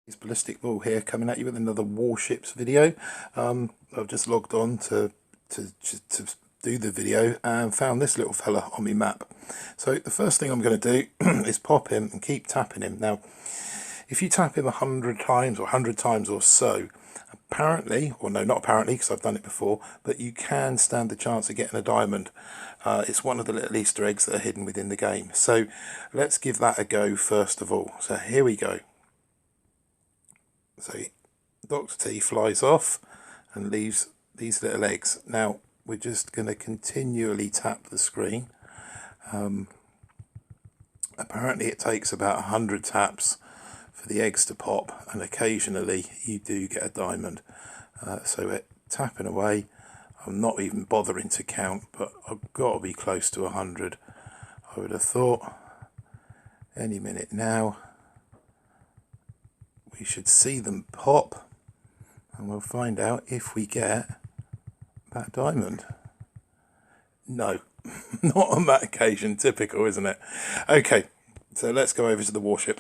It's Ballistic Bull here, coming at you with another Warships video. I've just logged on to do the video and found this little fella on my map. So the first thing I'm going to do is pop him and keep tapping him. Now, if you tap him 100 times or 100 times or so, apparently, or no, not apparently, because I've done it before, but you can stand the chance of getting a diamond. It's one of the little Easter eggs that are hidden within the game. So let's give that a go first of all. So here we go. So Dr. T flies off and leaves these little eggs. Now we're just going to continually tap the screen. Apparently it takes about 100 taps for the eggs to pop, and occasionally you do get a diamond. So we're tapping away. I'm not even bothering to count, but I've got to be close to 100. I would have thought any minute now we should see them pop, and we'll find out if we get that diamond. No, not on that occasion. Typical, isn't it? Okay, so let's go over to the Warship.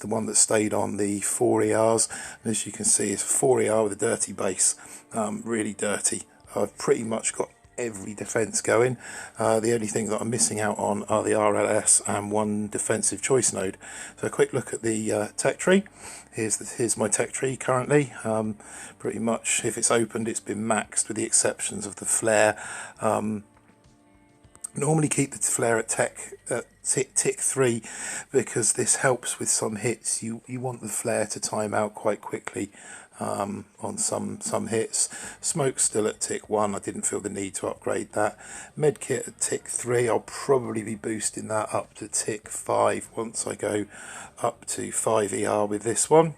The one that stayed on the 4 ERs, and as you can see, it's a 4 ER with a dirty base, really dirty. I've pretty much got every defence going. The only thing that I'm missing out on are the RLS and one defensive choice node. So a quick look at the tech tree. Here's my tech tree currently. Pretty much, if it's opened, it's been maxed with the exceptions of the flare. Normally keep the flare at tick 3 because this helps with some hits. You want the flare to time out quite quickly on some hits. Smoke's still at tick 1. I didn't feel the need to upgrade that. Medkit at tick 3. I'll probably be boosting that up to tick 5 once I go up to 5 ER with this one.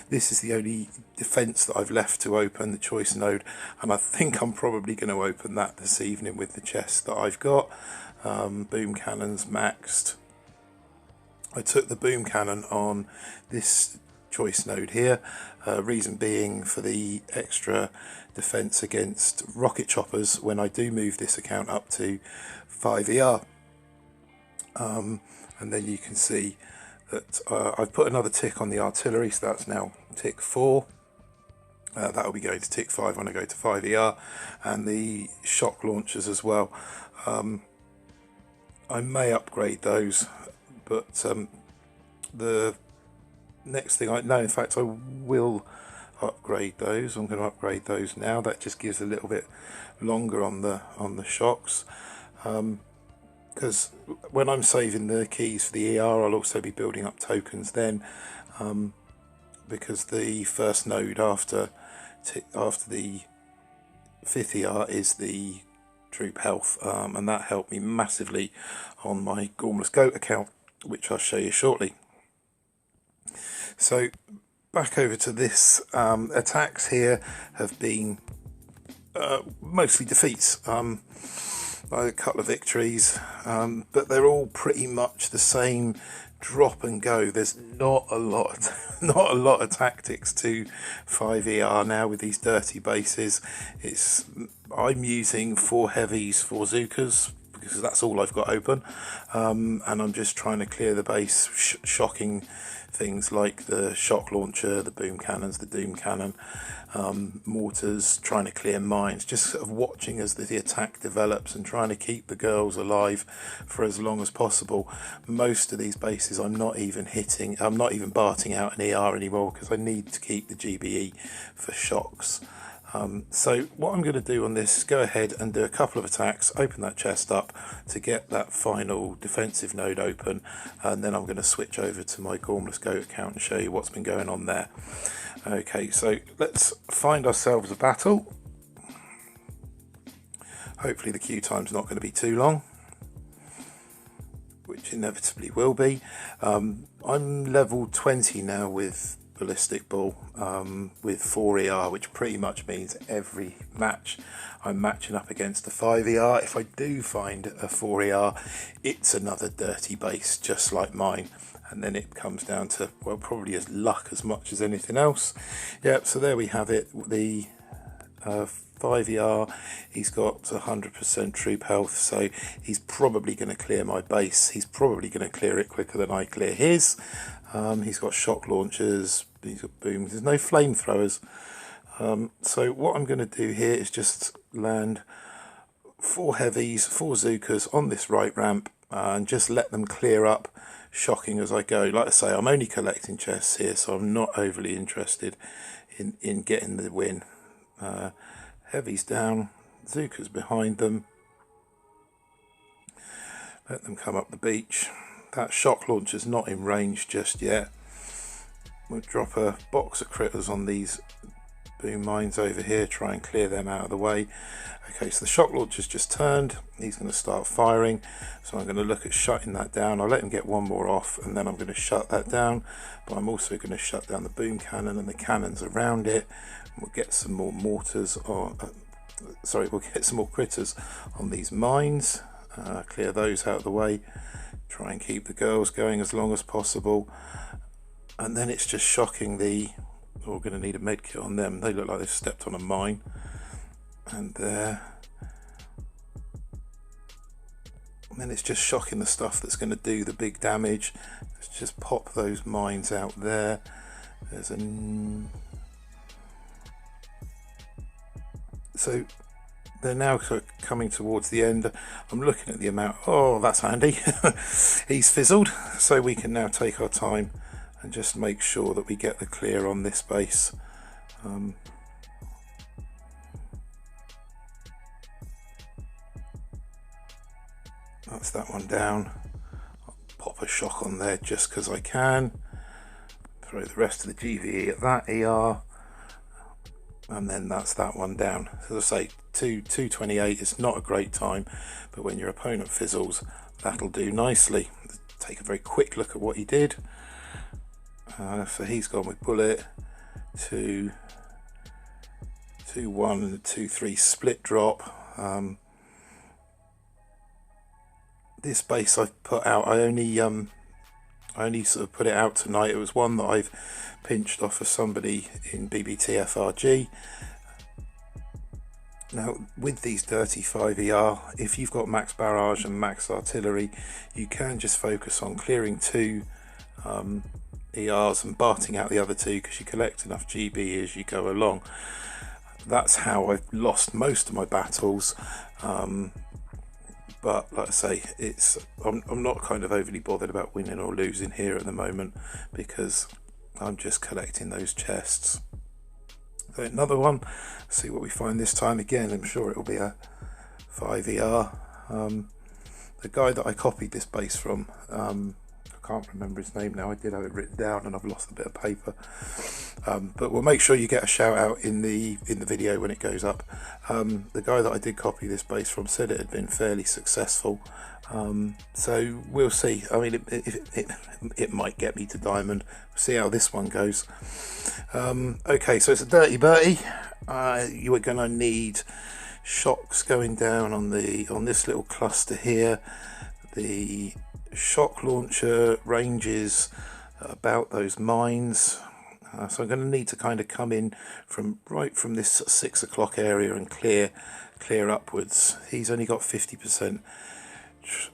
This is the only defence that I've left to open, the choice node, and I think I'm probably going to open that this evening with the chest that I've got. Boom cannons maxed. I took the boom cannon on this choice node here, reason being for the extra defence against rocket choppers when I do move this account up to 5 ER. And then you can see that I've put another tick on the artillery, so that's now tick 4. That will be going to tick 5 when I go to 5 ER, and the shock launchers as well. I may upgrade those, but the next thing in fact I will upgrade those. I'm going to upgrade those now. That just gives a little bit longer on the shocks. Because when I'm saving the keys for the ER, I'll also be building up tokens then, because the first node after the 5th ER is the troop health, and that helped me massively on my Gormless Goat account, which I'll show you shortly. So back over to this. Attacks here have been mostly defeats. A couple of victories, but they're all pretty much the same drop and go. There's not a lot of tactics to 5 ER now with these dirty bases. I'm using 4 heavies, 4 Zookas, because that's all I've got open, and I'm just trying to clear the base, shocking things like the shock launcher, the boom cannons, the doom cannon, mortars, trying to clear mines, just sort of watching as the attack develops and trying to keep the girls alive for as long as possible. Most of these bases I'm not even barting out an ER anymore because I need to keep the GBE for shocks. So what I'm going to do on this is go ahead and do a couple of attacks, open that chest up to get that final defensive node open, and then I'm going to switch over to my Gormless Goat account and show you what's been going on there. Okay, so let's find ourselves a battle. Hopefully the queue time's not going to be too long, which inevitably will be. I'm level 20 now with Ballistic Bull, with 4 ER, which pretty much means every match I'm matching up against a 5 ER. If I do find a 4 ER, it's another dirty base just like mine, and then it comes down to, well, probably as luck as much as anything else. Yep, so there we have it, the 5ER, he's got 100% troop health, so he's probably going to clear my base. He's probably going to clear it quicker than I clear his. He's got shock launchers, he's got booms, there's no flamethrowers. So what I'm going to do here is just land 4 heavies, 4 Zookas on this right ramp, and just let them clear up, shocking as I go. Like I say, I'm only collecting chests here, so I'm not overly interested in getting the win. Heavies down, Zookas behind them, let them come up the beach. That shock launcher's not in range just yet. We'll drop a box of critters on these boom mines over here, try and clear them out of the way. Okay, so the shock launcher's just turned, he's going to start firing, so I'm going to look at shutting that down. I'll let him get one more off and then I'm going to shut that down, but I'm also going to shut down the boom cannon and the cannons around it. We'll get some more mortars, or we'll get some more critters on these mines, clear those out of the way, try and keep the girls going as long as possible, and then it's just shocking the... We're going to need a med kit on them. They look like they've stepped on a mine. And there. And then it's just shocking the stuff that's going to do the big damage. Let's just pop those mines out there. There's a... So they're now coming towards the end. I'm looking at the amount. Oh, that's handy. He's fizzled. So we can now take our time and just make sure that we get the clear on this base. That's that one down. I'll pop a shock on there just because I can. Throw the rest of the GVE at that ER. And then that's that one down. As I say, 228 is not a great time, but when your opponent fizzles, that'll do nicely. Take a very quick look at what he did. So he's gone with bullet, 2, 2, 1, and 2, 3 split drop. This base I've put out, I only sort of put it out tonight. It was one that I've pinched off of somebody in BBTFRG. Now with these dirty 5ER, if you've got max barrage and max artillery, you can just focus on clearing 2 ERs and barting out the other 2 because you collect enough GB as you go along. That's how I've lost most of my battles. But like I say, I'm not kind of overly bothered about winning or losing here at the moment because I'm just collecting those chests. So another one, see what we find this time. Again, I'm sure it'll be a 5ER. The guy that I copied this base from, I can't remember his name now. I did have it written down and I've lost a bit of paper. But we'll make sure you get a shout out in the video when it goes up. The guy that I did copy this base from said it had been fairly successful. So we'll see. I mean, it might get me to diamond. We'll see how this one goes. Okay, so it's a dirty Berty. You are going to need shocks going down on this little cluster here. The shock launcher ranges about those mines, so I'm going to need to kind of come in from this 6 o'clock area and clear upwards. He's only got 50%.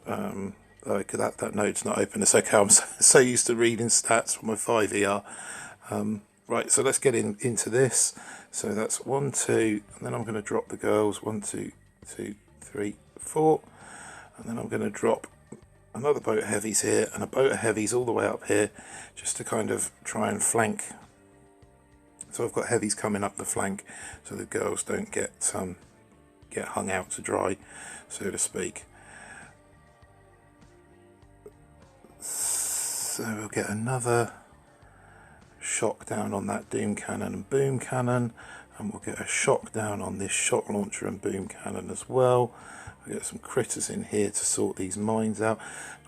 That node's not open. It's okay. I'm so used to reading stats from my 5ER. Right, so let's get into this. So that's 1, 2, and then I'm going to drop the girls. 1, 2, 2, 3, 4, and then I'm going to drop another boat of heavies here and a boat of heavies all the way up here, just to kind of try and flank. So I've got heavies coming up the flank, so the girls don't get hung out to dry, so to speak. So we'll get another shock down on that doom cannon and boom cannon, and we'll get a shock down on this shock launcher and boom cannon as well. We'll get some critters in here to sort these mines out.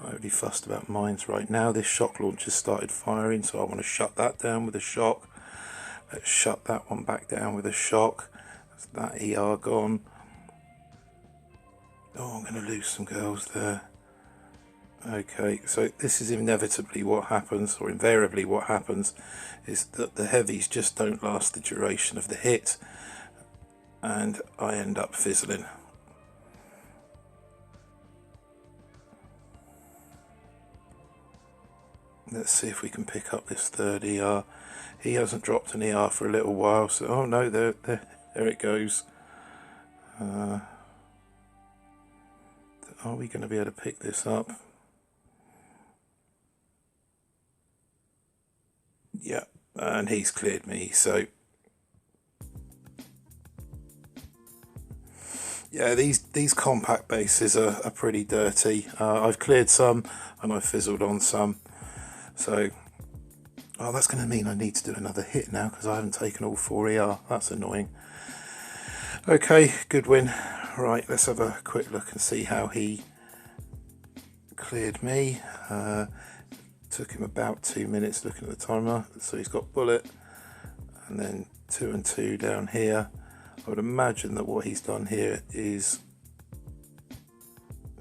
Not really fussed about mines right now. This shock launcher started firing, so I want to shut that down with a shock. Let's shut that one back down with a shock. That's that ER gone. Oh, I'm going to lose some girls there. Okay, so this is inevitably what happens, or invariably what happens, is that the heavies just don't last the duration of the hit. and I end up fizzling. Let's see if we can pick up this third ER. He hasn't dropped an ER for a little while, so oh no, there it goes. Are we going to be able to pick this up? Yeah, and he's cleared me, so yeah, these compact bases are pretty dirty. I've cleared some and I've fizzled on some, so oh, that's going to mean I need to do another hit now because I haven't taken all 4 ER. That's annoying. Okay, good win. Right, let's have a quick look and see how he cleared me. Took him about 2 minutes looking at the timer. So he's got bullet and then 2 and 2 down here. I would imagine that what he's done here is,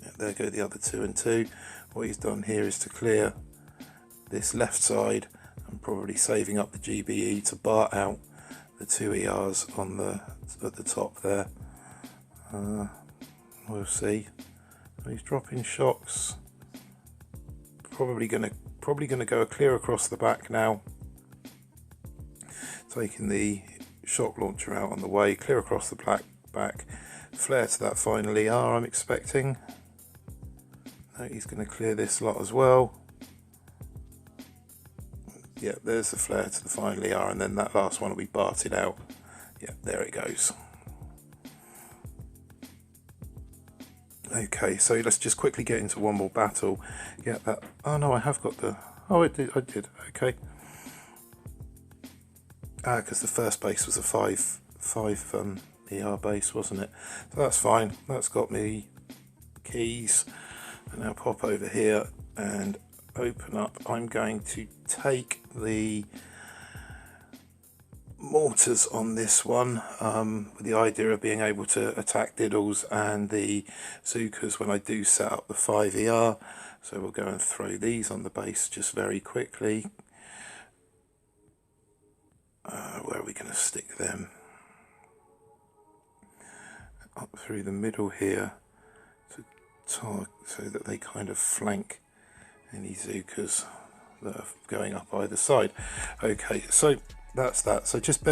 yeah, there go the other 2 and 2. What he's done here is to clear this left side and probably saving up the GBE to bar out the 2 ERs on at the top there. We'll see. He's dropping shocks. Probably gonna go clear across the back now. Taking the shock launcher out on the way, clear across the back, flare to that final ER I'm expecting. No, he's going to clear this lot as well. Yeah, there's the flare to the final ER, and then that last one will be barted out. Yeah, there it goes. Okay, so let's just quickly get into one more battle. Get that. Oh no, I have got the. Oh, I did. Okay. Because the first base was a 5 ER base, wasn't it? So that's fine. That's got me keys. And now pop over here and open up. I'm going to take the mortars on this one with the idea of being able to attack diddles and the Zukas when I do set up the 5 ER. So we'll go and throw these on the base just very quickly. Where are we going to stick them? Up through the middle here so that they kind of flank any Zukas that are going up either side. Okay, so that's that. So just